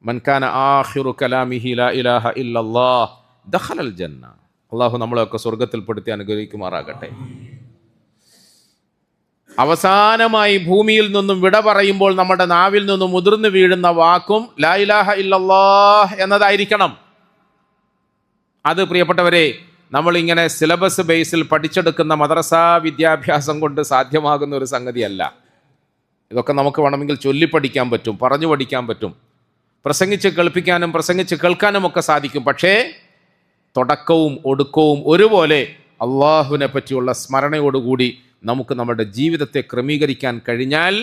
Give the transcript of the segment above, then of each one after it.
മൻ കാന ആഖിറു കലാമിഹി ലാ ഇലാഹ ഇല്ലല്ലാഹ് ദഖലൽ ജന്ന. അള്ളാഹു നമ്മളെയൊക്കെ സ്വർഗത്തിൽപ്പെടുത്തി അനുഗ്രഹിക്കുമാറാകട്ടെ. അവസാനമായി ഭൂമിയിൽ നിന്നും വിട പറയുമ്പോൾ നമ്മുടെ നാവിൽ നിന്നും മുതിർന്നു വീഴുന്ന വാക്കും ലാ ഇലാഹ ഇല്ലല്ലാഹ് എന്നതായിരിക്കണം. അത് പ്രിയപ്പെട്ടവരെ, നമ്മളിങ്ങനെ സിലബസ് ബേസിൽ പഠിച്ചെടുക്കുന്ന മദ്രസാ വിദ്യാഭ്യാസം കൊണ്ട് സാധ്യമാകുന്ന ഒരു സംഗതിയല്ല. ഇതൊക്കെ നമുക്ക് വേണമെങ്കിൽ ചൊല്ലിപ്പഠിക്കാൻ പറ്റും, പറഞ്ഞു പഠിക്കാൻ പറ്റും, പ്രസംഗിച്ച് കേൾപ്പിക്കാനും പ്രസംഗിച്ച് കേൾക്കാനും ഒക്കെ സാധിക്കും. പക്ഷേ തുടക്കവും ഒടുക്കവും ഒരുപോലെ അള്ളാഹുവിനെ പറ്റിയുള്ള സ്മരണയോടുകൂടി നമുക്ക് നമ്മുടെ ജീവിതത്തെ ക്രമീകരിക്കാൻ കഴിഞ്ഞാൽ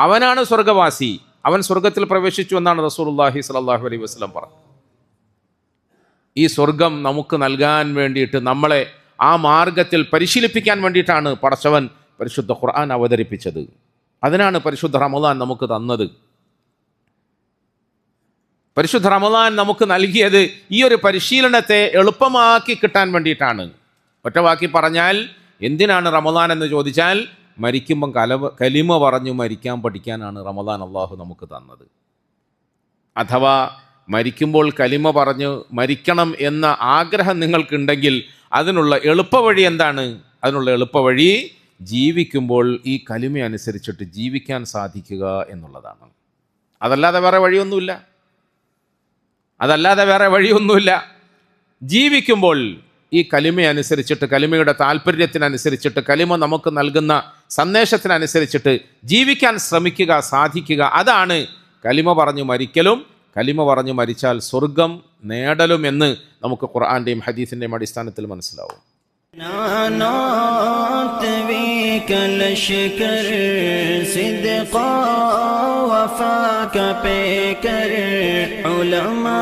അവനാണ് സ്വർഗവാസി, അവൻ സ്വർഗത്തിൽ പ്രവേശിച്ചു എന്നാണ് റസൂലുള്ളാഹി സ്വല്ലല്ലാഹു അലൈഹി വസല്ലം പറഞ്ഞത്. ഈ സ്വർഗം നമുക്ക് നൽകാൻ വേണ്ടിയിട്ട്, നമ്മളെ ആ മാർഗത്തിൽ പരിശീലിപ്പിക്കാൻ വേണ്ടിയിട്ടാണ് പടച്ചവൻ പരിശുദ്ധ ഖുർആൻ അവതരിപ്പിച്ചത്. അതിനാണ് പരിശുദ്ധ റമളാൻ നമുക്ക് തന്നത്. പരിശുദ്ധ റമളാൻ നമുക്ക് നൽകിയത് ഈ ഒരു പരിശീലനത്തെ എളുപ്പമാക്കി കിട്ടാൻ വേണ്ടിയിട്ടാണ്. ഒറ്റവാക്കി പറഞ്ഞാൽ എന്തിനാണ് റമളാൻ എന്ന് ചോദിച്ചാൽ, മരിക്കുമ്പം കലിമ പറഞ്ഞു മരിക്കാൻ പഠിക്കാനാണ് റമളാൻ അള്ളാഹു നമുക്ക് തന്നത്. അഥവാ മരിക്കുമ്പോൾ കലിമ പറഞ്ഞ് മരിക്കണം എന്ന ആഗ്രഹം നിങ്ങൾക്കുണ്ടെങ്കിൽ അതിനുള്ള എളുപ്പവഴി എന്താണ്? അതിനുള്ള എളുപ്പവഴി ജീവിക്കുമ്പോൾ ഈ കലിമ അനുസരിച്ചിട്ട് ജീവിക്കാൻ സാധിക്കുക എന്നുള്ളതാണ്. അതല്ലാതെ വേറെ വഴിയൊന്നുമില്ല. ജീവിക്കുമ്പോൾ ഈ കലിമ അനുസരിച്ചിട്ട്, കലിമയുടെ താല്പര്യത്തിനനുസരിച്ചിട്ട്, കലിമ നമുക്ക് നൽകുന്ന സന്ദേശത്തിനനുസരിച്ചിട്ട് ജീവിക്കാൻ ശ്രമിക്കുക, സാധിക്കുക. അതാണ് കലിമ പറഞ്ഞു മരിക്കലും കലിമ പറഞ്ഞു മരിച്ചാൽ സ്വർഗം നേടലും എന്ന് നമുക്ക് ഖുർആന്റെയും ഹദീസിന്റെയും അടിസ്ഥാനത്തിൽ മനസ്സിലാവും. ഉലമാ